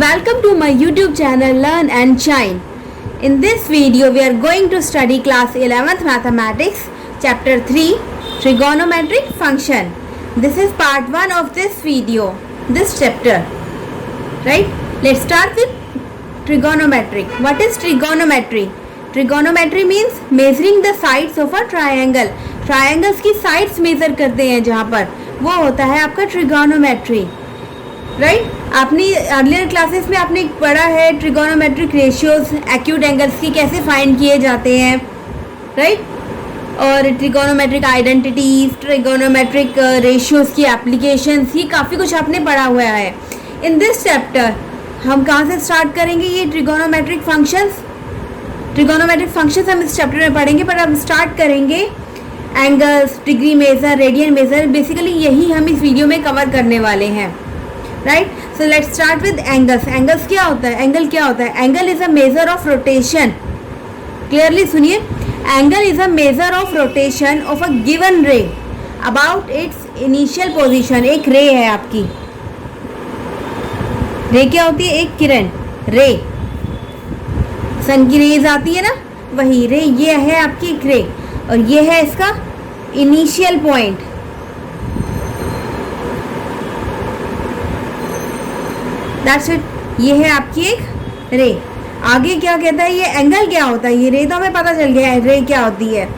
Welcome to my YouTube channel Learn and Shine. In this video we are going to study class 11th mathematics chapter 3 trigonometric function. This is part 1 of this video, this chapter. Right? Let's start with trigonometric. What is trigonometry? Trigonometry means measuring the sides of a triangle. Triangles की sides measure करते हैं जहाँ पर, वो होता है आपका trigonometry. Right आपने अर्लियर क्लासेस में आपने पढ़ा है ट्रिगोनोमेट्रिक रेशियोज, एक्यूट एंगल्स की कैसे फाइंड किए जाते हैं, राइट और ट्रिगोनोमेट्रिक आइडेंटिटीज, ट्रिगोनोमेट्रिक रेशियोज की एप्लीकेशंस, ये काफ़ी कुछ आपने पढ़ा हुआ है. इन दिस चैप्टर हम कहाँ से स्टार्ट करेंगे? ये ट्रिगोनोमेट्रिक फंक्शंस हम इस चैप्टर में पढ़ेंगे, पर अब स्टार्ट करेंगे angles, degree measure, radian measure. Basically यही हम इस वीडियो में कवर करने वाले हैं. Right, so let's start with angles. Angles क्या होता है? एंगल क्या होता है? Angle is a measure of rotation. Clearly सुनिए, angle is a measure of rotation of a given ray about its initial position. एक रे है आपकी. रे क्या होती है? एक किरण, रे. सन की रेज आती है ना, वही रे. ये है आपकी एक रे और ये है इसका इनिशियल पॉइंट. That's it. ये है आपकी एक रे. आगे क्या कहता है? ये एंगल क्या होता है? ये रे तो हमें पता चल गया है रे क्या होती है.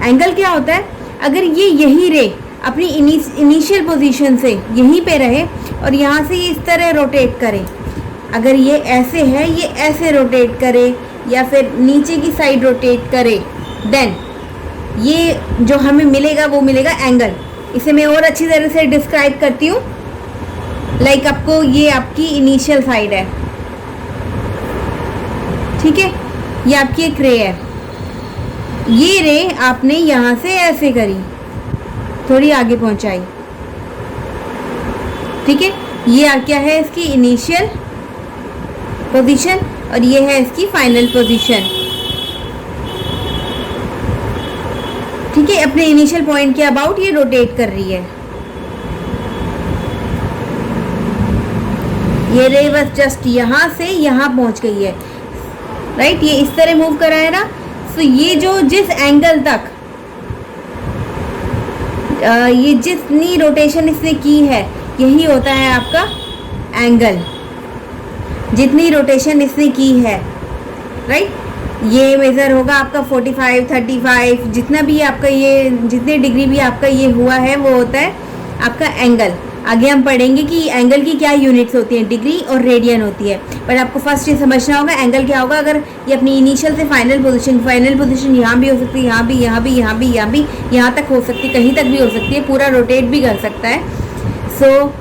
एंगल क्या होता है? अगर ये यही रे अपनी इनिशियल पोजीशन से यहीं पे रहे और यहाँ से ये इस तरह रोटेट करे, अगर ये ऐसे है, ये ऐसे रोटेट करे या फिर नीचे की साइड रोटेट करे, देन ये जो हमें मिलेगा वो मिलेगा एंगल. इसे मैं और अच्छी तरह से डिस्क्राइब करती हूँ. लाइक आपको ये आपकी इनिशियल साइड है, ठीक है, ये आपकी एक रे है. ये रे आपने यहाँ से ऐसे करी, थोड़ी आगे पहुँचाई, ठीक है. ये क्या है? इसकी इनिशियल पोजीशन और ये है इसकी फाइनल पोजीशन. ठीक है, अपने इनिशियल पॉइंट के अबाउट ये रोटेट कर रही है. ये रे बस जस्ट यहाँ से यहाँ पहुँच गई है. राइट, ये इस तरह मूव करा है ना. सो ये जो जिस एंगल तक ये जितनी रोटेशन इसने की है, यही होता है आपका एंगल. जितनी रोटेशन इसने की है, राइट, ये मेज़र होगा आपका 45, 35, जितना भी आपका ये जितने डिग्री भी आपका ये हुआ है वो होता है आपका एंगल. आगे हम पढ़ेंगे कि एंगल की क्या यूनिट्स होती हैं, डिग्री और रेडियन होती है. बट आपको फर्स्ट ये समझना होगा एंगल क्या होगा. अगर ये अपनी इनिशियल से फाइनल पोजीशन यहाँ भी हो सकती है, यहाँ भी, यहाँ भी, यहाँ भी, यहाँ भी, यहाँ तक हो सकती है, कहीं तक भी हो सकती है, पूरा रोटेट भी कर सकता है. सो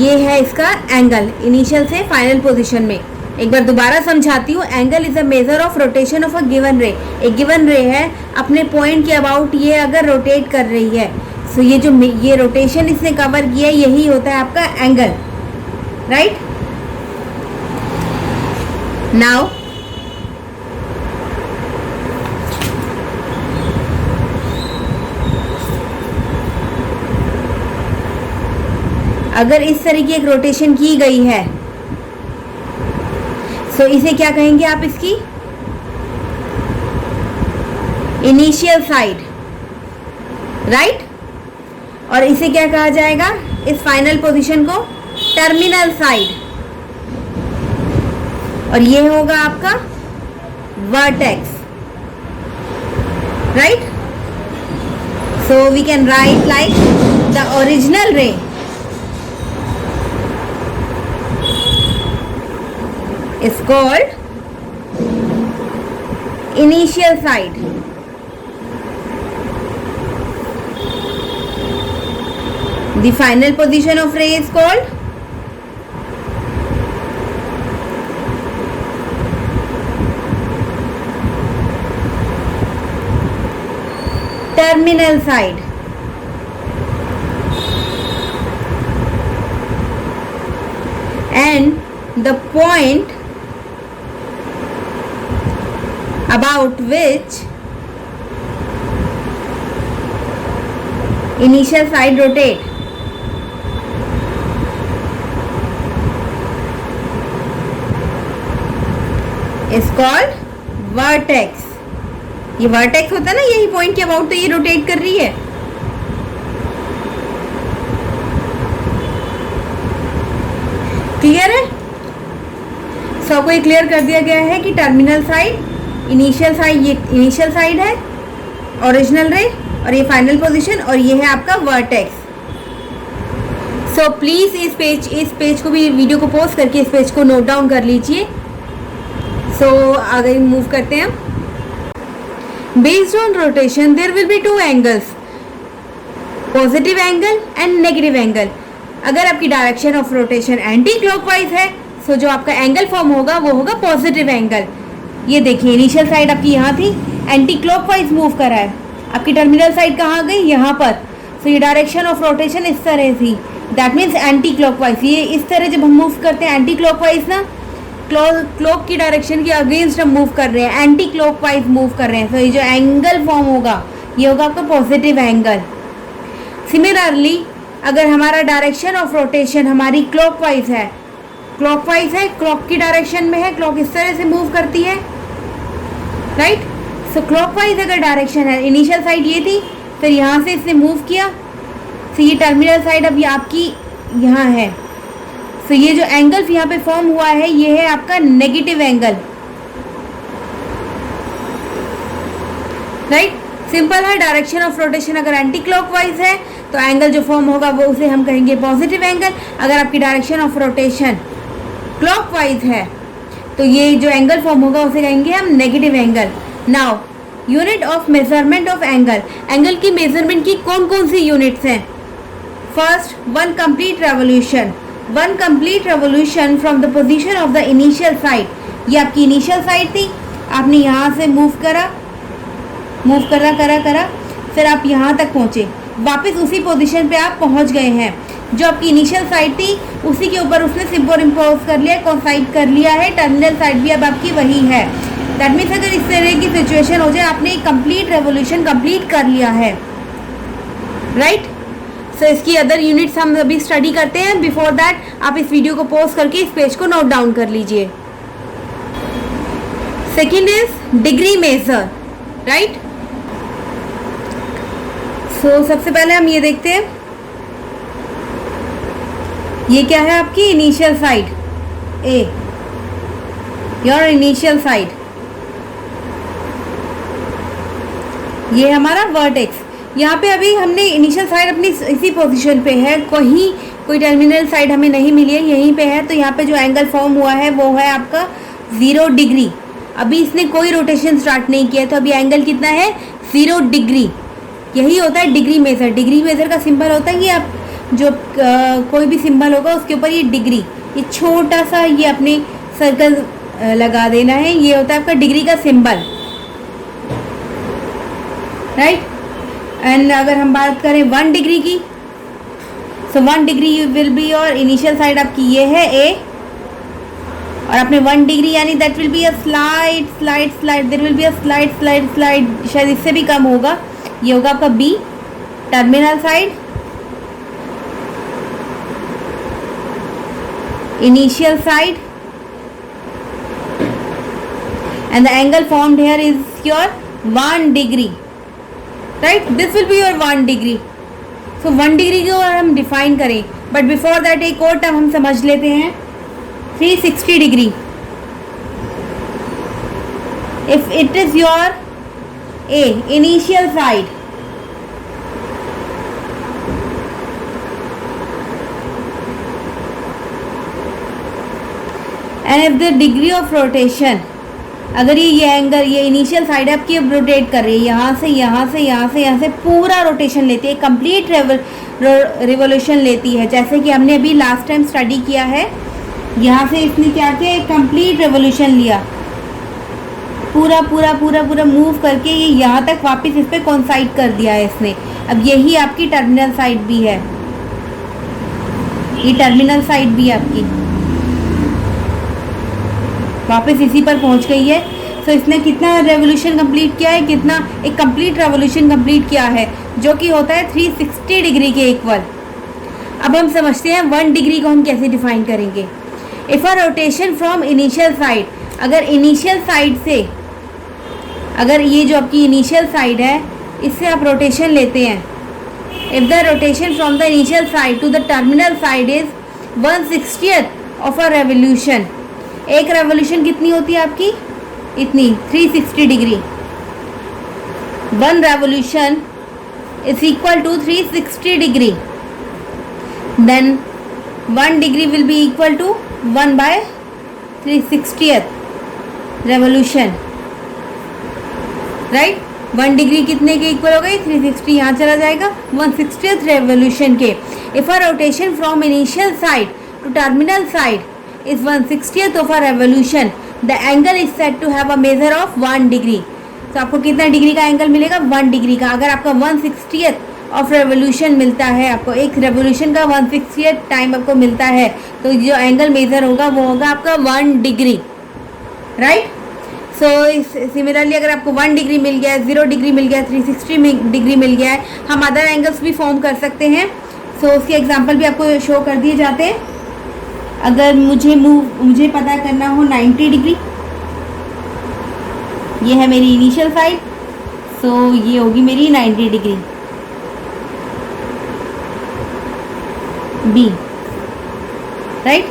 ये है इसका एंगल इनिशियल से फाइनल पोजीशन में. एक बार दोबारा समझाती हूँ. Angle is a measure of rotation of a given रे. एक गिवन रे है, अपने पॉइंट के अबाउट ये अगर रोटेट कर रही है, सो ये जो ये रोटेशन इसने कवर किया, यही होता है आपका एंगल. राइट, नाउ अगर इस तरह की एक रोटेशन की गई है, सो इसे क्या कहेंगे आप? इसकी इनिशियल साइड, राइट. और इसे क्या कहा जाएगा? इस फाइनल पोजीशन को टर्मिनल साइड. और ये होगा आपका vertex. Right, so we can write like the original ray is called initial side. The final position of ray is called terminal side. And the point about which initial side rotate is called vertex. ये vertex होता है ना, यही point के about तो ये rotate कर रही है। क्लियर है? सबको ये क्लियर कर दिया गया है कि टर्मिनल साइड, इनिशियल साइड, ये इनिशियल साइड है, ओरिजिनल रे, और ये फाइनल पोजीशन, और ये है आपका वर्टेक्स। सो प्लीज इस पेज को भी, वीडियो को पॉज करके इस पेज को नोट डाउन कर लीजिए। सो आगे मूव करते हैं। Based on rotation there will be two angles, positive angle and negative angle. अगर आपकी direction of rotation anti clockwise है, सो जो आपका एंगल फॉर्म होगा वो होगा पॉजिटिव एंगल। ये देखिए, इनिशियल साइड आपकी यहाँ थी, एंटी क्लॉकवाइज मूव कर रहा है, आपकी टर्मिनल साइड कहाँ गई, यहाँ पर। सो ये डायरेक्शन ऑफ रोटेशन इस तरह थी, दैट मीन्स एंटी क्लॉकवाइज। ये इस तरह जब हम मूव करते हैं एंटी क्लॉकवाइज ना, क्लॉक की डायरेक्शन के अगेंस्ट हम मूव कर रहे हैं, एंटी क्लॉकवाइज मूव कर रहे हैं। तो ये जो एंगल फॉर्म होगा ये होगा आपका पॉजिटिव एंगल। सिमिलरली अगर हमारा डायरेक्शन ऑफ रोटेशन हमारी क्लॉकवाइज है, क्लॉक की डायरेक्शन में है, क्लॉक इस तरह से मूव करती है, राइट। सो क्लॉकवाइज अगर डायरेक्शन है, इनिशियल साइड ये थी, फिर यहाँ से इसने मूव किया, तो ये टर्मिनल साइड अब आपकी यहाँ है। सो ये जो एंगल यहाँ पे फॉर्म हुआ है ये है आपका नेगेटिव एंगल, राइट। सिंपल है, डायरेक्शन ऑफ रोटेशन अगर एंटी क्लॉकवाइज है तो एंगल जो फॉर्म होगा वो उसे हम कहेंगे पॉजिटिव एंगल। अगर आपकी डायरेक्शन ऑफ रोटेशन क्लॉकवाइज है तो ये जो एंगल फॉर्म होगा उसे कहेंगे हम negative angle. Now unit of measurement of angle, angle की मेजरमेंट की कौन कौन सी यूनिट्स हैं। First, one complete revolution, one complete revolution from the position of the initial side. ये आपकी इनिशियल साइड थी, आपने यहाँ से मूव करा, फिर आप यहाँ तक पहुँचे, वापस उसी पोजीशन पे आप पहुँच गए हैं। जो आपकी इनिशियल साइड थी उसी के ऊपर उसने सुपर इम्पोज कर लिया, कोसाइड कर लिया है, टर्मिनल साइड भी अब आपकी वही है। दैट मीन्स अगर इस तरह की सिचुएशन हो जाए, आपने एक कंप्लीट रेवोल्यूशन कंप्लीट कर लिया है, राइट। सो इसकी अदर यूनिट्स हम अभी स्टडी करते हैं। बिफोर दैट आप इस वीडियो को पॉज करके इस पेज को नोट डाउन कर लीजिए। Second is degree measure, right. So सबसे पहले हम ये देखते हैं, ये क्या है आपकी initial side A, your initial side, ये हमारा वर्टेक्स। यहाँ पे अभी हमने इनिशियल साइड अपनी इसी पोजीशन पे है, कोई टर्मिनल साइड हमें नहीं मिली है, यहीं पे है। तो यहाँ पे जो एंगल फॉर्म हुआ है वो है आपका 0 डिग्री। अभी इसने कोई रोटेशन स्टार्ट नहीं किया, तो अभी एंगल कितना है 0 डिग्री। यही होता है डिग्री मेजर। डिग्री मेजर का सिंबल होता है कि आप जो कोई भी सिंबल होगा उसके ऊपर ये डिग्री, ये छोटा सा ये अपने सर्कल लगा देना है, ये होता है आपका डिग्री का सिंबल, राइट। एंड अगर हम बात करें 1 डिग्री की, सो 1 डिग्री विल बी और इनिशियल साइड आपकी ये है ए, और आपने 1 डिग्री यानी that will be a slide, there will be a slide, शायद इससे भी कम होगा, ये होगा आपका B, terminal side, initial side, and the angle formed here is your 1 degree, right. This will be your 1 degree. So 1 degree को हम डिफाइन करें, बट बिफोर दैट एक और टर्म हम समझ लेते हैं, 360 degree. If it is your A initial side, and if the degree of rotation, अगर ये एंगल, ये इनिशियल साइड आपकी अब रोटेट कर रही है, यहाँ से पूरा रोटेशन लेती है, कंप्लीट रिवोल्यूशन लेती है, जैसे कि हमने अभी लास्ट टाइम स्टडी किया है। यहाँ से इसने क्या किया, एक कंप्लीट रिवोल्यूशन लिया, पूरा मूव करके ये यहाँ तक वापस इस पर कॉन्साइड कर दिया है इसने। अब यही आपकी टर्मिनल साइड भी है, ये टर्मिनल साइड भी आपकी वापस इसी पर पहुंच गई है। सो इसने कितना रेवोल्यूशन कंप्लीट किया है, एक कंप्लीट रेवोल्यूशन कंप्लीट किया है, जो कि होता है 360 डिग्री के इक्वल। अब हम समझते हैं 1 डिग्री को हम कैसे डिफाइन करेंगे। If a rotation from initial side, अगर इनिशियल साइड से, अगर ये जो आपकी इनिशियल साइड है इससे आप रोटेशन लेते हैं, if the rotation from the initial side to the terminal side is 1/60th of a revolution, एक रेवोल्यूशन कितनी होती है आपकी, इतनी 360 degree, 1 revolution is equal to 360 degree, then 1 degree will be equal to 1/360th revolution, right. 1 degree कितने के equal हो गई, 360, यहाँ चला जाएगा 1/60th रेवोल्यूशन के। If a rotation from initial side to terminal side is 1/60th of a revolution, the angle is said to have a measure of 1 degree. तो आपको कितना डिग्री का एंगल मिलेगा, 1 डिग्री का। अगर आपका 1/60th ऑफ रेवोल्यूशन मिलता है, आपको एक रेवोल्यूशन का 1/60th टाइम आपको मिलता है, तो जो एंगल मेजर होगा वो होगा आपका 1 डिग्री, राइट। सो सिमिलरली अगर आपको 1 डिग्री मिल गया है, 0 डिग्री मिल गया है, 360 डिग्री मिल गया है, हम अदर एंगल्स भी फॉर्म कर सकते हैं। सो उसके एग्जांपल भी आपको शो कर दिए जाते हैं। अगर मुझे पता करना हो 90 डिग्री, ये है मेरी इनिशियल साइड, सो ये होगी मेरी 90 डिग्री बी, राइट।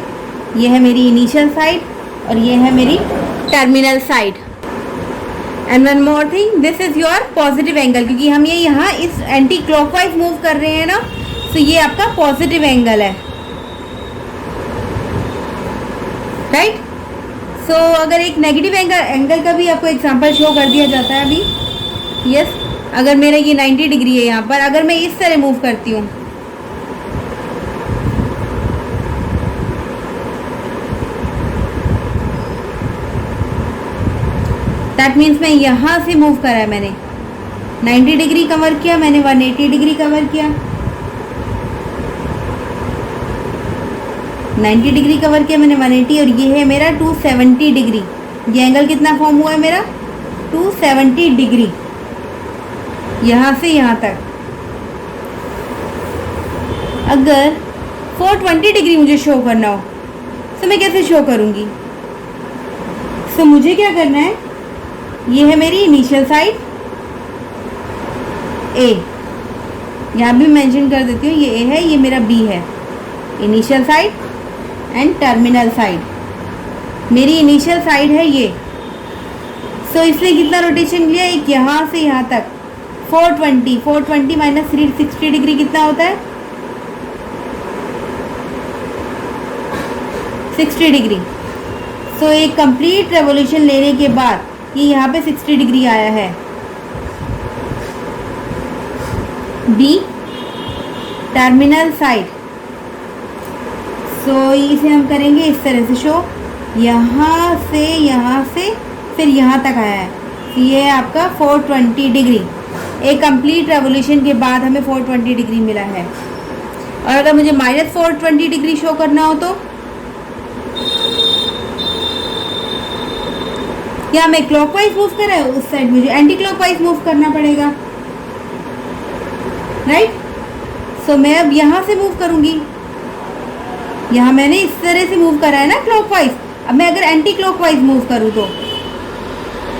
ये है मेरी इनिशियल साइड और ये है मेरी terminal side. And one more thing, this is your positive angle, क्योंकि हम ये यहाँ इस एंटी क्लॉकवाइज मूव कर रहे हैं ना, तो ये आपका पॉजिटिव एंगल है, राइट। सो अगर एक नेगेटिव एंगल का भी आपको एग्जांपल शो कर दिया जाता है अभी, यस। अगर मेरा ये 90 डिग्री है यहाँ पर, अगर मैं इस तरह मूव करती हूँ, दैट मीन्स मैं यहाँ से मूव करा है, मैंने 90 डिग्री कवर किया, मैंने 180 डिग्री कवर किया, 90 डिग्री कवर किया मैंने 180, और ये है मेरा 270 डिग्री। ये एंगल कितना फॉर्म हुआ है मेरा, 270 डिग्री, यहाँ से यहाँ तक। अगर 420 डिग्री मुझे शो करना हो तो मैं कैसे शो करूँगी। तो मुझे क्या करना है, ये है मेरी इनिशियल साइड ए, यहाँ भी मेंशन कर देती हूँ, ये ए है, ये मेरा बी है, initial side and terminal side. मेरी इनिशियल साइड है ये, सो इसने कितना रोटेशन लिया, एक यहाँ से यहाँ तक 420 माइनस 360 डिग्री कितना होता है, 60 डिग्री। सो एक कंप्लीट रेवोल्यूशन लेने के बाद ये यहाँ पे 60 डिग्री आया है। बी टर्मिनल साइड, सो इसे हम करेंगे इस तरह से शो, यहाँ से फिर यहाँ तक आया है, ये है आपका 420 डिग्री। एक कंप्लीट रेवोल्यूशन के बाद हमें 420 डिग्री मिला है। और अगर मुझे माइनस 420 डिग्री शो करना हो तो या मैं क्लॉकवाइज मूव कर रहा हूँ, उस साइड मुझे एंटी क्लॉकवाइज मूव करना पड़ेगा, राइट। सो मैं अब यहाँ से मूव करूँगी, यहाँ मैंने इस तरह से मूव करा है ना क्लॉकवाइज, अब मैं अगर एंटी क्लॉकवाइज मूव करूँ तो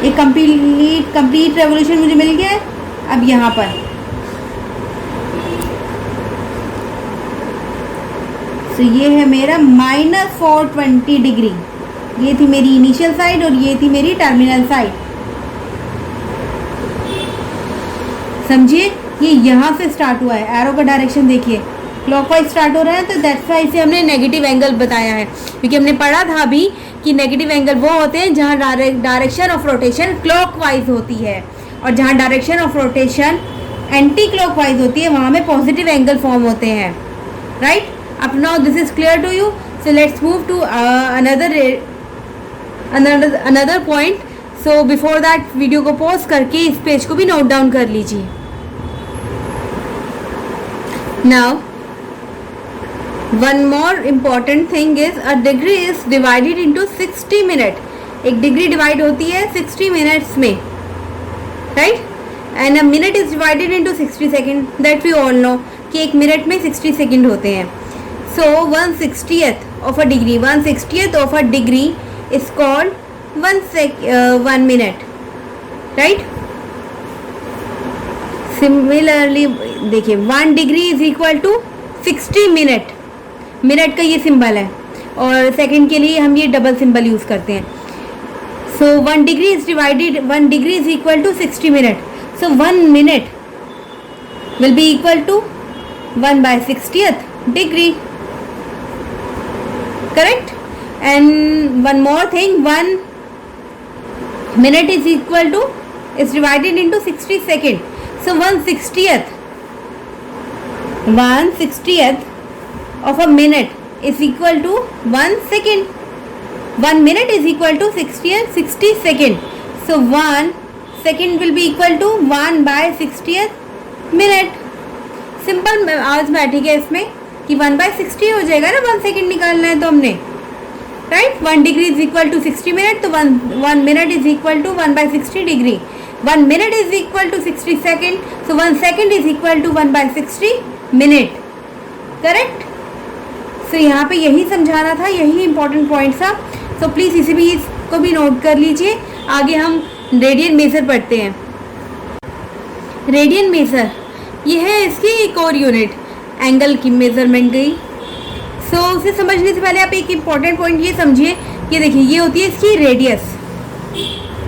एक कंप्लीट रेवोल्यूशन मुझे मिल गया है। अब यहाँ पर तो ये है मेरा माइनस 420 डिग्री, ये थी मेरी इनिशियल साइड और ये थी मेरी टर्मिनल साइड। समझिए, ये यहाँ से स्टार्ट हुआ है, एरो का डायरेक्शन देखिए क्लॉकवाइज स्टार्ट हो रहा है, तो दैट्स वाई इसे हमने नेगेटिव एंगल बताया है, क्योंकि हमने पढ़ा था अभी कि नेगेटिव एंगल वो होते हैं जहाँ डायरेक्शन ऑफ रोटेशन क्लॉकवाइज होती है, और जहाँ direction of rotation anti clockwise होती है वहाँ में पॉजिटिव एंगल फॉर्म होते हैं, राइट। अब now this is clear to you, so let's move to another point. So before that video को पॉज करके इस पेज को भी नोट डाउन कर लीजिए। Now one more important thing is a degree is divided into 60 minutes. एक degree divide होती है 60 मिनट्स में, right? And a minute is divided into 60 seconds. That we all know कि एक मिनट में 60 सेकेंड होते हैं। So 1/60th of a degree, 1/60th of a degree is called 1 minute, right? Similarly देखिए 1 degree is equal to 60 minute. Minute का ये symbol है और सेकंड के लिए हम ये डबल सिंबल यूज करते हैं. So 1 degree is equal to 60 minute. So 1 minute will be equal to 1 by 60th degree. Correct? And one more thing, 1 minute is divided into 60 seconds. So 1/60th of a minute is equal to 1 second. 1 minute is equal to 60 seconds. So 1 second will be equal to 1 by 60th minute. Simple arithmetic है इसमें कि 1 by 60 हो जाएगा ना. 1 second निकालना है तो हमने, right. 1 degree is equal to 60 minute, तो 1 minute is equal to 1 by 60 degree. 1 minute is equal to 60 second, so 1 second is equal to 1 by 60 minute. Correct. So यहाँ पे यही समझाना था, यही इंपॉर्टेंट पॉइंट था. सो प्लीज़ इसको भी नोट कर लीजिए. आगे हम रेडियन मेजर पढ़ते हैं. रेडियन मेजर ये है इसकी एक और यूनिट, एंगल की मेजरमेंट गई. सो उसे समझने से पहले आप एक इम्पॉर्टेंट पॉइंट ये समझिए कि देखिए ये होती है इसकी रेडियस.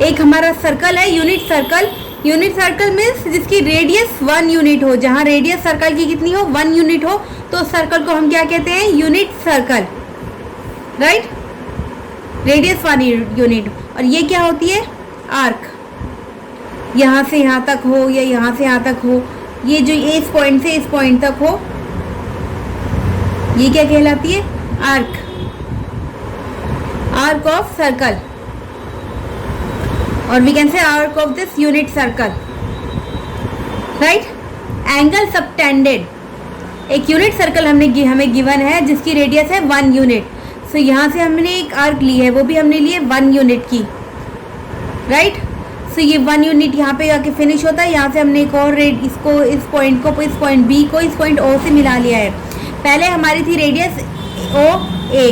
एक हमारा सर्कल है unit circle. Unit circle means जिसकी रेडियस 1 यूनिट हो. जहाँ रेडियस सर्कल की कितनी हो, 1 यूनिट हो, तो सर्कल को हम क्या कहते हैं, unit circle, right. Radius 1 unit. और ये क्या होती है, आर्क. यहाँ से यहाँ तक हो या यहाँ से यहाँ तक हो, ये जो इस पॉइंट से इस पॉइंट तक हो, ये क्या कहलाती है, आर्क. आर्क ऑफ सर्कल, और we can say arc of this unit circle, right. Angle subtended, एक यूनिट सर्कल हमें गिवन है जिसकी रेडियस है 1 यूनिट. सो यहाँ से हमने एक आर्क ली है, वो भी हमने लिए 1 यूनिट की, राइट. सो ये 1 यूनिट यहाँ पे आके फिनिश होता है. यहाँ से हमने एक और इसको, इस पॉइंट को, इस पॉइंट बी को इस पॉइंट ओ से मिला लिया है. पहले हमारी थी रेडियस ओ ए,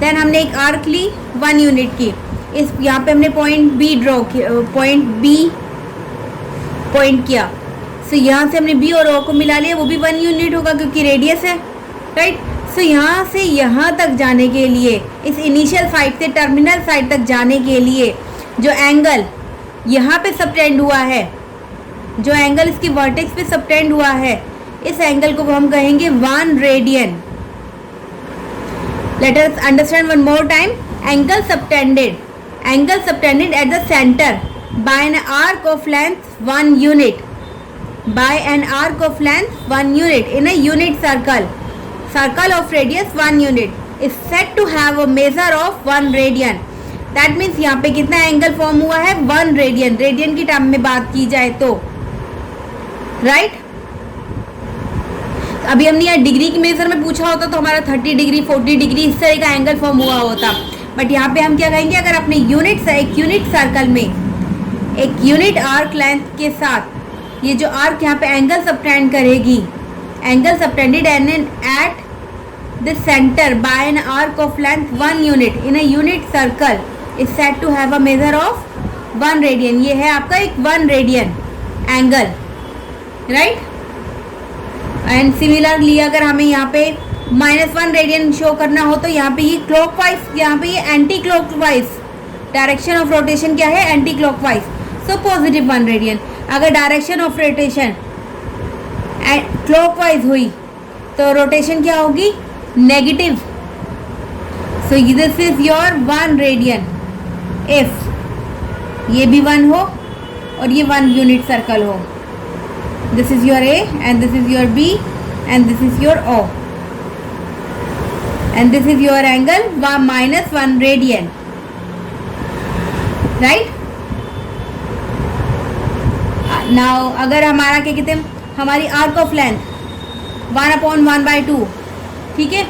देन हमने एक आर्क ली 1 यूनिट की. इस यहाँ पे हमने पॉइंट बी ड्रॉ किया, पॉइंट बी पॉइंट किया. सो यहाँ से हमने बी और ओ को मिला लिया, वो भी 1 यूनिट होगा क्योंकि रेडियस है, राइट. सो यहाँ से यहाँ तक जाने के लिए, इस इनिशियल साइड से टर्मिनल साइड तक जाने के लिए जो एंगल यहाँ पे सबटेंड हुआ है, जो एंगल इसकी वर्टेक्स पे सबटेंड हुआ है, इस एंगल को हम कहेंगे 1 radian. Let us understand one more time. Angle subtended at the centre by an arc of length 1 unit, by an arc of length 1 unit in a unit circle of radius 1 unit is said to have a measure of 1 radian. That means यहाँ पे कितना angle form हुआ है, 1 radian. Radian की term में बात की जाए तो, राइट. अभी हमने यहाँ डिग्री की मेजर में पूछा होता तो हमारा 30 डिग्री 40 डिग्री इस तरह का एंगल फॉर्म हुआ होता. बट यहाँ पे हम क्या कहेंगे, अगर अपने एक यूनिट सर्कल में एक यूनिट आर्क लेंथ के साथ ये जो आर्क यहाँ पे एंगल सबटेंड करेगी, angle subtended at the centre by an arc of length 1 unit in a unit circle is said to have a measure of 1 radian. ये है आपका एक 1 radian angle, right. And similarly अगर हमें यहाँ पे -1 रेडियन शो करना हो तो यहाँ पे ये क्लॉकवाइज, यहाँ पे ये anti clockwise, direction of rotation क्या है, anti clockwise. So positive 1 radian. अगर डायरेक्शन ऑफ रोटेशन क्लॉकवाइज हुई तो रोटेशन क्या होगी, negative. So this is your 1 radian. If ये भी 1 हो और ये 1 यूनिट सर्कल हो, this is your A and this is your B and this is your O and this is your angle -1 radian, right. now अगर हमारा क्या कहते हैं, हमारी आर्क ऑफ लेंथ 1/1/2, ठीक है,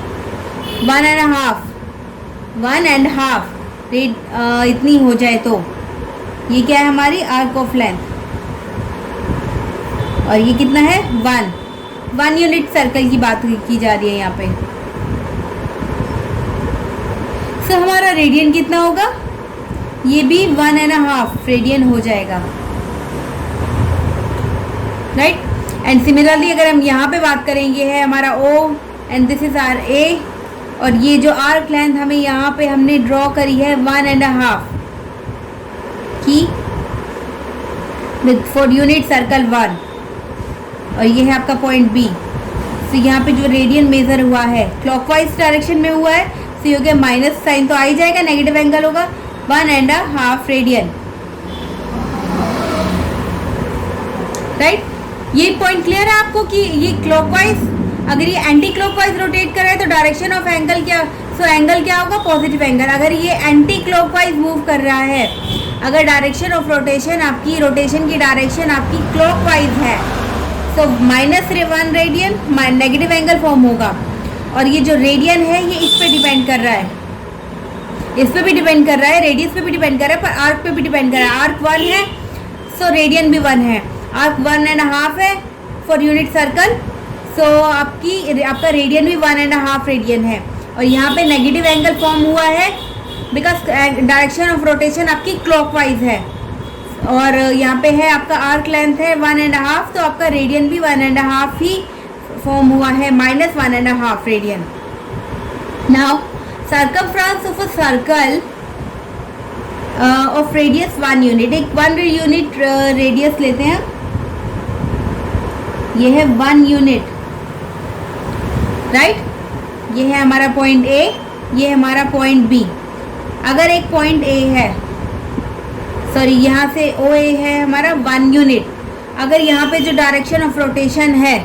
1.5 इतनी हो जाए तो ये क्या है, हमारी आर्क ऑफ लेंथ. और ये कितना है, 1 यूनिट सर्कल की बात की जा रही है यहाँ पे. सो हमारा रेडियन कितना होगा, ये भी 1.5 रेडियन हो जाएगा, राइट। एंड सिमिलरली अगर हम यहाँ पे बात करेंगे, है हमारा O and this is our A, और ये जो आर्क लेंथ हमें यहाँ पे हमने ड्रॉ करी है 1.5 की विद फॉर यूनिट सर्कल 1, और ये है आपका पॉइंट B। तो यहाँ पे जो रेडियन मेजर हुआ है क्लॉकवाइज डायरेक्शन में हुआ है, तो ये हो गया माइनस साइन तो आ ही जाएगा, नेगेटिव एंगल होगा 1.5 रेडियन, राइट। ये पॉइंट क्लियर है आपको कि ये क्लॉकवाइज, अगर ये एंटी क्लॉकवाइज रोटेट कर रहा है तो डायरेक्शन ऑफ एंगल क्या, सो एंगल क्या होगा, पॉजिटिव एंगल। अगर ये एंटी क्लॉकवाइज मूव कर रहा है, अगर डायरेक्शन ऑफ रोटेशन आपकी, रोटेशन की डायरेक्शन आपकी क्लॉकवाइज है, तो -1 रेडियन नेगेटिव एंगल फॉर्म होगा। और ये जो रेडियन है ये इस पे डिपेंड कर रहा है, इस पे भी डिपेंड कर रहा है, रेडियस पे भी डिपेंड कर रहा है, पर आर्क पे भी डिपेंड कर रहा है। आर्क 1 है सो रेडियन भी 1 है, आर्क 1.5 है फॉर यूनिट सर्कल, सो आपका रेडियन भी 1.5 रेडियन है। और यहाँ पे नेगेटिव एंगल फॉर्म हुआ है बिकॉज डायरेक्शन ऑफ रोटेशन आपकी क्लॉकवाइज है, और यहाँ पे है आपका आर्क लेंथ है 1.5, तो आपका रेडियन भी 1.5 ही फॉर्म हुआ है, -1.5 radian. Now circumference of a circle of radius 1 unit, एक 1 यूनिट रेडियस लेते हैं, ये है 1 यूनिट, राइट। ये है हमारा पॉइंट A, ये है हमारा पॉइंट B। अगर एक पॉइंट A है, सॉरी यहाँ से OA है हमारा 1 यूनिट, अगर यहाँ पे जो डायरेक्शन ऑफ रोटेशन है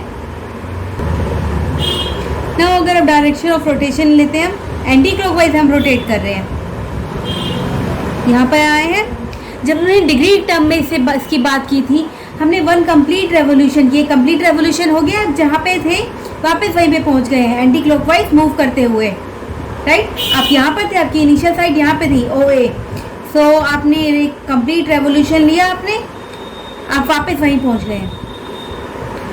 ना, अगर आप डायरेक्शन ऑफ रोटेशन लेते हैं, हम एंटी क्लॉकवाइज हम रोटेट कर रहे हैं, यहाँ पर आए हैं। जब हमने डिग्री टर्म में इसकी बात की थी, हमने 1 कंप्लीट रेवोल्यूशन की, कंप्लीट रेवोल्यूशन हो गया, जहाँ पे थे वापस वहीं पे पहुँच गए हैं एंटी क्लॉकवाइज मूव करते हुए, राइट। आप यहाँ पर थे, आपकी इनिशियल साइड यहाँ पे थी OA, सो आपने एक कंप्लीट रेवोल्यूशन लिया आपने, आप वापस वहीं पहुँच गए हैं,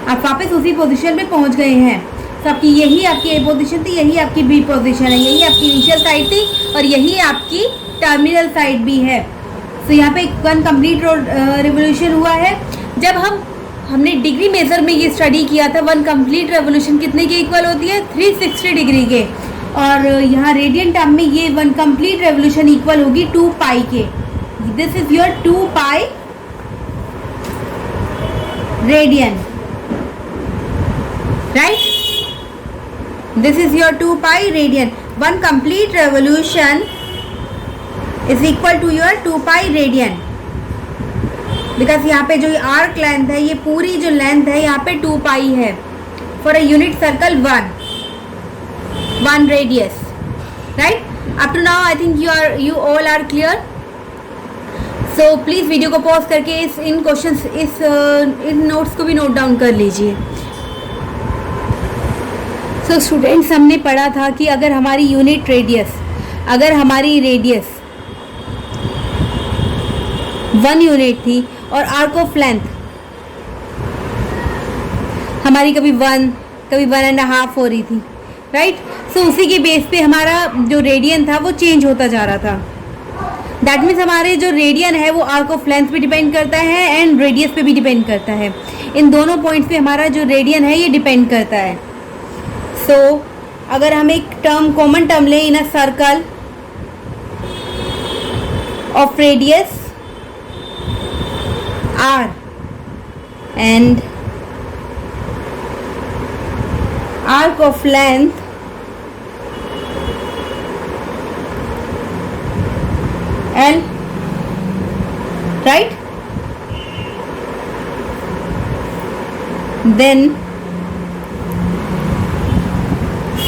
आप वापस उसी पोजीशन पे पहुँच गए हैं। तो आपकी यही आपकी A पोजीशन थी, यही आपकी B पोजीशन है, यही आपकी इनिशियल साइड थी, और यही आपकी टर्मिनल साइड भी है। तो यहाँ पे 1 कंप्लीट रेवोल्यूशन हुआ है। जब हमने डिग्री मेजर में ये स्टडी किया था, 1 कंप्लीट रेवोल्यूशन कितने के इक्वल होती है, 360 डिग्री के, और यहाँ रेडियन टर्म में ये 1 कंप्लीट रेवोल्यूशन इक्वल होगी 2 पाई के। This is your 2 pi radian, right. This is your 2 pi radian. 1 complete revolution is equal to your 2 pi radian, because यहाँ पे जो आर्क लेंथ है, ये पूरी जो लेंथ है यहाँ पे 2 पाई है for a unit circle 1 radius, right. Up to now I think you all are clear. So please video को पॉज करके इन क्वेश्चंस, इन नोट्स को भी नोट डाउन कर लीजिए। सो स्टूडेंट्स, हमने पढ़ा था कि अगर हमारी यूनिट रेडियस, अगर हमारी रेडियस 1 यूनिट थी और आर्क ऑफ लेंथ हमारी कभी 1 कभी 1.5 हो रही थी, राइट। सो उसी के बेस पे हमारा जो रेडियन था वो चेंज होता जा रहा था। दैट मीन्स हमारे जो रेडियन है वो आर्क ऑफ लेंथ पे डिपेंड करता है एंड रेडियस पे भी डिपेंड करता है। इन दोनों पॉइंट्स पे हमारा जो रेडियन है ये डिपेंड करता है। सो अगर हम एक टर्म, कॉमन टर्म लें in a circle of radius R and arc of length L, right? Then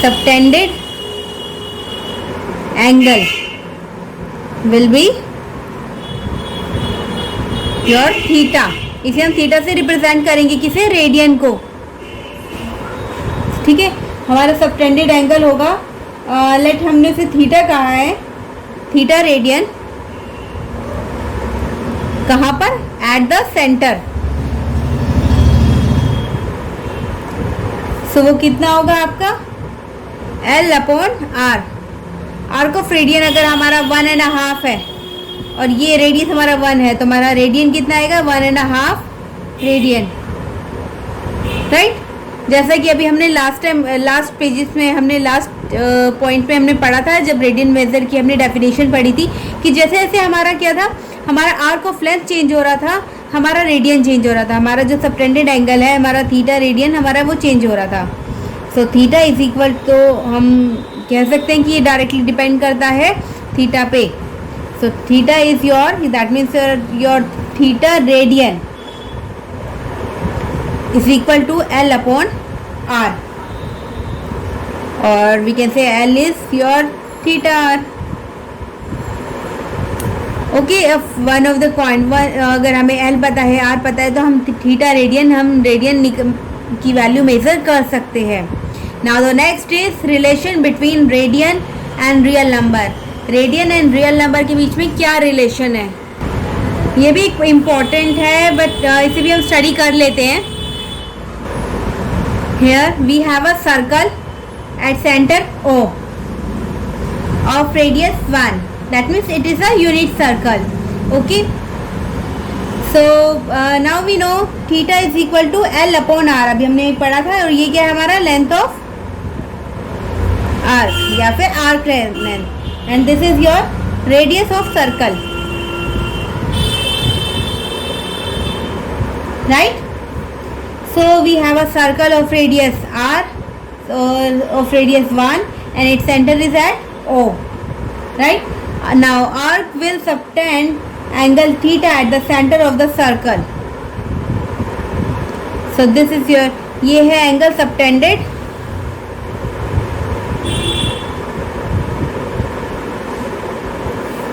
subtended angle will be your theta. इसे हम थीटा से रिप्रेजेंट करेंगे, किसे, रेडियन को, ठीक है। हमारा सबटेंडेड एंगल होगा, लेट हमने उसे थीटा कहा है, थीटा रेडियन, कहाँ पर, एट द सेंटर। सो वो कितना होगा आपका L/R। आर्क ऑफ रेडियन अगर हमारा 1.5 है, और ये रेडियस हमारा 1 है, तो हमारा रेडियन कितना आएगा 1.5 रेडियन, राइट। जैसा कि अभी हमने लास्ट पेजेस में हमने लास्ट पॉइंट पे हमने पढ़ा था, जब रेडियन मेजर की हमने डेफिनेशन पढ़ी थी कि जैसे जैसे हमारा क्या था, हमारा आर्क ऑफ लेंथ चेंज हो रहा था, हमारा रेडियन चेंज हो रहा था, हमारा जो सबटेंडेड एंगल है हमारा थीटा रेडियन हमारा वो चेंज हो रहा था। सो थीटा इज इक्वल, तो हम कह सकते हैं कि ये डायरेक्टली डिपेंड करता है थीटा पे। So theta is your, that means your theta radian is equal to L upon R, or we can say L is your theta R. Okay, if one of the coin, अगर हमें L पता है R पता है तो हम theta radian, हम radian की वैल्यू मेजर कर सकते हैं। Now the next is relation between radian and real number. Radian and real number के बीच में क्या रिलेशन है, ये भी इम्पोर्टेंट है, बट इसे भी हम स्टडी कर लेते हैं। Here we have a circle at center O of radius 1. That means it is a unit circle. Okay. So now we know theta is equal to L upon R. अभी हमने पढ़ा था, और ये क्या है हमारा लेंथ ऑफ R या फिर arc length, and this is your radius of circle, right? So we have a circle of radius R, so of radius 1, and its center is at O, right? Now arc will subtend angle theta at the center of the circle. So this is your, ये है angle subtended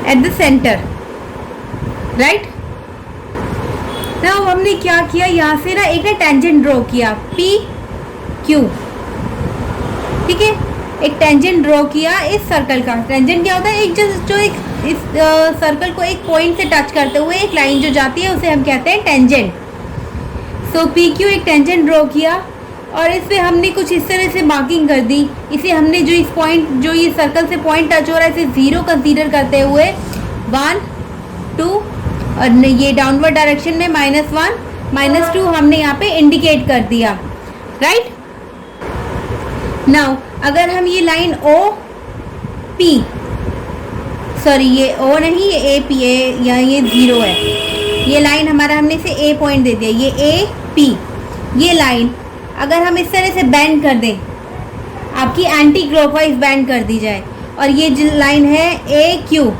at the center, right? ना हमने क्या किया, यहाँ से ना एक टेंजेंट ड्रॉ किया पी क्यू, ठीक है, एक टेंजेंट ड्रॉ किया इस सर्कल का। टेंजेंट क्या होता है, एक जो एक इस सर्कल को एक पॉइंट से टच करते हुए एक लाइन जो जाती है उसे हम कहते हैं टेंजेंट। सो पी क्यू एक टेंजेंट ड्रॉ किया, और इस पर हमने कुछ इस तरह से मार्किंग कर दी। इसे हमने जो इस पॉइंट, जो ये सर्कल से पॉइंट टच हो रहा है, इसे 0 कंसीडर करते हुए 1 2 और ये डाउनवर्ड डायरेक्शन में -1 -2 हमने यहाँ पे इंडिकेट कर दिया, राइट। नाउ अगर हम ये लाइन ओ पी, सॉरी ये ओ नहीं, ये ए पी है, या ये 0 है, ये लाइन हमारा हमने इसे ए पॉइंट दे दिया, ये ए पी, ये लाइन अगर हम इस तरह से बैंड कर दें, आपकी एंटी क्लॉकवाइज बैंड कर दी जाए, और ये जो लाइन है ए क्यू,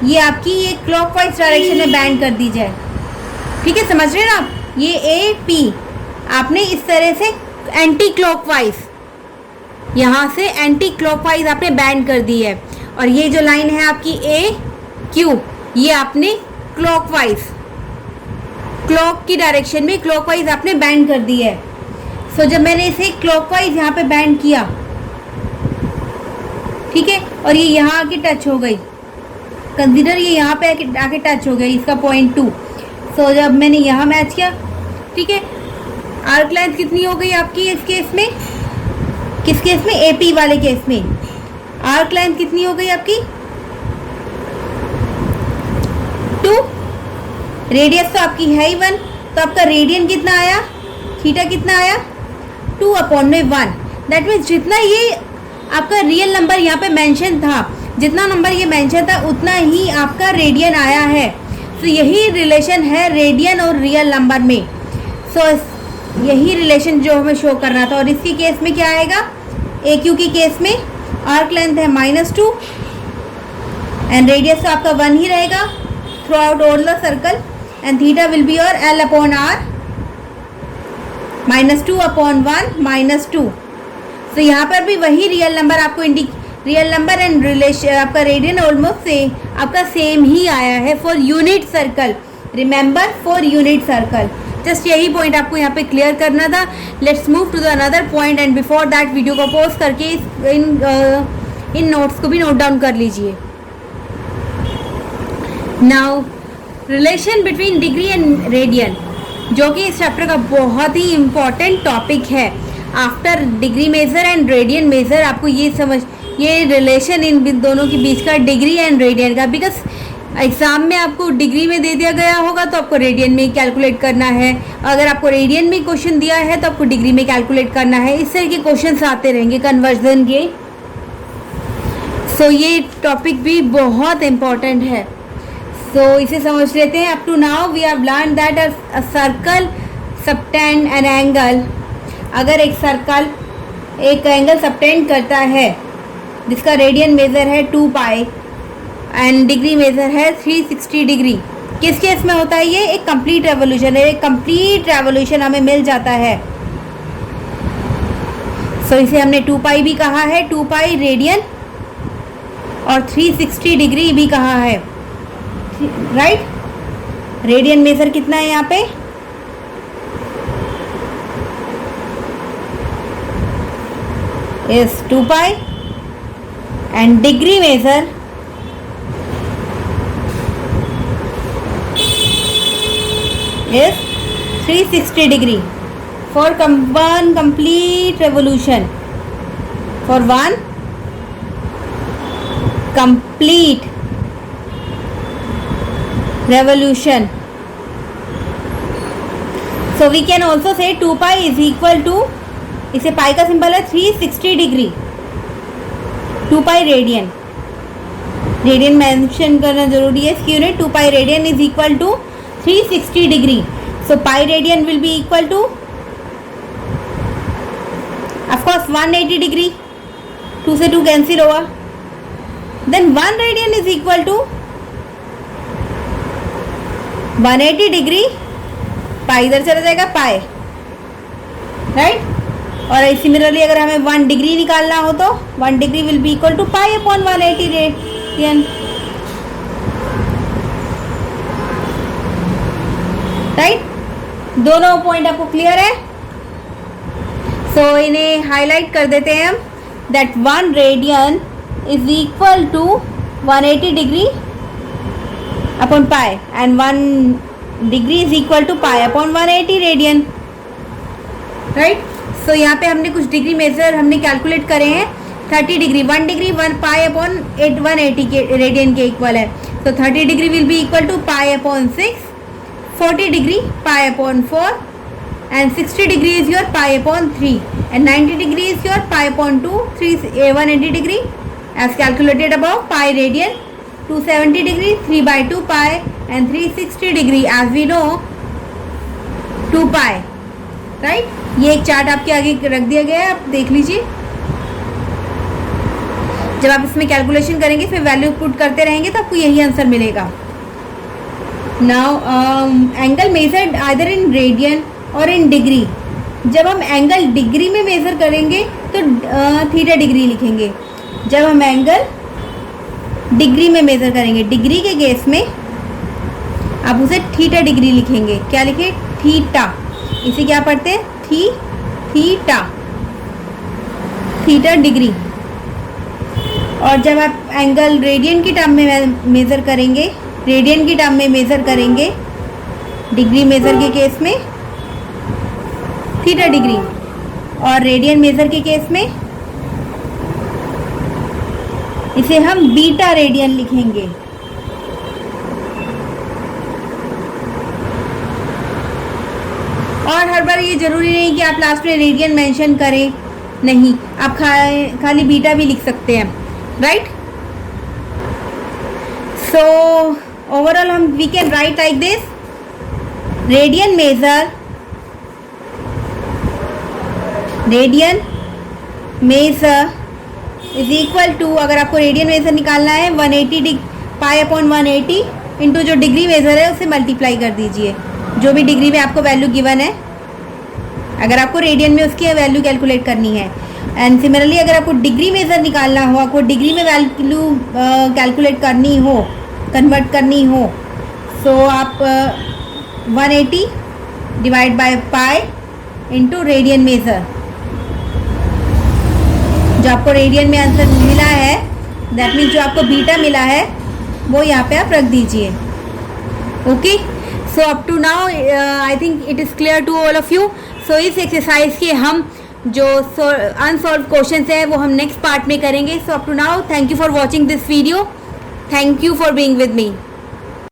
ये आपकी ये क्लॉकवाइज डायरेक्शन में बैंड कर दी जाए, ठीक है, समझ रहे हैं ना आप। ये ए पी आपने इस तरह से एंटी क्लॉकवाइज, यहाँ से एंटी क्लॉकवाइज आपने बैंड कर दी है, और ये जो लाइन है आपकी ए क्यू, ये आपने क्लॉकवाइज, क्लॉक की डायरेक्शन में क्लॉकवाइज आपने बैंड कर दी है। सो जब मैंने इसे क्लॉकवाइज यहाँ पे बैंड किया, ठीक है, और ये यहाँ आके टच हो गई, कंसीडर ये यहाँ पे आके टच हो गई, इसका पॉइंट 2। सो जब मैंने यहाँ मैच किया, ठीक है, आर्क लेंथ कितनी हो गई आपकी इस केस में, किस केस में, एपी वाले केस में आर्क लेंथ कितनी हो गई आपकी 2, रेडियस तो आपकी है ही 1, तो आपका रेडियन कितना आया, थीटा कितना आया 2/1। दैट मीन्स जितना ये आपका रियल नंबर यहाँ पे मेंशन था, जितना नंबर ये मेंशन था उतना ही आपका रेडियन आया है। तो यही रिलेशन है रेडियन और रियल नंबर में। सो यही रिलेशन जो हमें शो करना था। और इसके केस में क्या आएगा, ए क्यू के केस में आर्क लेंथ है -2 एंड रेडियस तो आपका 1 ही रहेगा through out all the circle, and theta will be your L/R -2/1 -2। तो यहाँ पर भी वही रियल नंबर आपको रियल नंबर एंड रिलेशन आपका रेडियन ऑलमोस्ट से आपका सेम ही आया है for unit circle. Remember for unit circle, just यही पॉइंट आपको यहाँ पे क्लियर करना था। Let's move to the another point and before that video को पॉज करके इन नोट्स को भी नोट डाउन कर लीजिए। Now relation between degree and radian, जो कि इस चैप्टर का बहुत ही इम्पॉर्टेंट टॉपिक है। After degree measure and radian measure आपको ये रिलेशन इन दोनों के बीच का डिग्री एंड रेडियन का, बिकॉज एग्जाम में आपको डिग्री में दे दिया गया होगा तो आपको रेडियन में कैलकुलेट करना है, अगर आपको रेडियन में क्वेश्चन दिया है तो आपको डिग्री में कैलकुलेट करना है। इस तरह के क्वेश्चंस आते रहेंगे कन्वर्जन के। सो ये टॉपिक भी बहुत इम्पॉर्टेंट है। सो इसे समझ लेते हैं। Up to now we have learn that a circle subtend an angle. अगर एक सर्कल एक एंगल सबटेंड करता है जिसका रेडियन मेजर है 2 पाई एंड डिग्री मेजर है 360 डिग्री, किस केस में होता है ये? एक कंप्लीट रेवोल्यूशन है। एक कंप्लीट रेवोल्यूशन हमें मिल जाता है। सो इसे हमने 2 पाई भी कहा है, 2 पाई रेडियन, और 360 डिग्री भी कहा है, राइट? रेडियन मेजर कितना है यहाँ पे? Is 2 pi and degree measure is 360 degree for one complete revolution. For one complete revolution. So we can also say 2 pi is equal to, इसे पाई का सिंबल है 360 degree, 2 pi radian. Radian mention करना जरूरी है इसकी unit. 2 pi radian is equal to 360 degree. So pi radian will be equal to, of course, 180 degree. 2 से 2 cancel होगा। Then 1 radian is equal to 180 degree. पाई इधर चला जाएगा, पाई, राइट? और सिमिलरली अगर हमें 1 डिग्री निकालना हो तो 1 degree will be equal to pi upon 180 radian, right? दोनों पॉइंट आपको क्लियर है? सो इन्हें हाईलाइट कर देते हैं हम, that 1 radian is equal to 180 degree upon pi and 1 degree is equal to pi upon 180 radian, right? So यहाँ पे हमने कुछ डिग्री मेजर हमने कैलकुलेट करे हैं। 30 डिग्री 1 डिग्री 1 पाई अपॉन 180 के रेडियन के इक्वल है। तो 30 degree will be equal to pi upon 6, 40 degree pi upon 4 and 60 degree is your pi upon 3 and 90 degree is your pi upon 2. 180 degree as calculated above, pi radian, 270 degree 3 by 2 pi and 360 degree as we know 2 pi, right? ये एक chart आपके आगे रख दिया गया है, आप देख लीजिए। जब आप इसमें कैलकुलेशन करेंगे, इसमें वैल्यू पुट करते रहेंगे तो आपको यही आंसर मिलेगा। Now angle measured either in radian और इन डिग्री। जब हम एंगल डिग्री में मेज़र करेंगे तो थीटा डिग्री लिखेंगे। जब हम एंगल डिग्री में मेज़र करेंगे, डिग्री के केस में आप उसे थीटा डिग्री लिखेंगे। क्या लिखे? थीटा। इसे क्या पढ़ते हैं? Theta, theta degree. और जब आप एंगल रेडियन की टर्म में मेज़र करेंगे, रेडियन की टर्म में मेज़र करेंगे, डिग्री मेज़र के केस में थीटा डिग्री, और रेडियन मेज़र के केस में इसे हम बीटा रेडियन लिखेंगे। और हर बार ये ज़रूरी नहीं कि आप लास्ट में रेडियन मेंशन करें, नहीं, आप खाली बीटा भी लिख सकते हैं, राइट? सो ओवरऑल हम we can write like this, radian measure is equal to, अगर आपको रेडियन मेजर निकालना है 180 पाई अपॉन 180 इंटू जो डिग्री मेजर है उसे मल्टीप्लाई कर दीजिए, जो भी डिग्री में आपको वैल्यू गिवन है। अगर आपको रेडियन में उसकी वैल्यू कैलकुलेट करनी है, एंड सिमिलरली अगर आपको डिग्री मेजर निकालना हो, आपको डिग्री में वैल्यू कैलकुलेट करनी हो, कन्वर्ट करनी हो, सो आप 180 divide by pi into radian major, जो आपको रेडियन में आंसर मिला है, दैट मीन्स जो आपको बीटा मिला है वो यहाँ पे आप रख दीजिए। Okay, so up to now I think it is clear to all of you. So इस एक्सरसाइज के हम जो अनसॉल्व क्वेश्चंस हैं वो हम नेक्स्ट पार्ट में करेंगे। So up to now thank you for watching this video, thank you for being with me.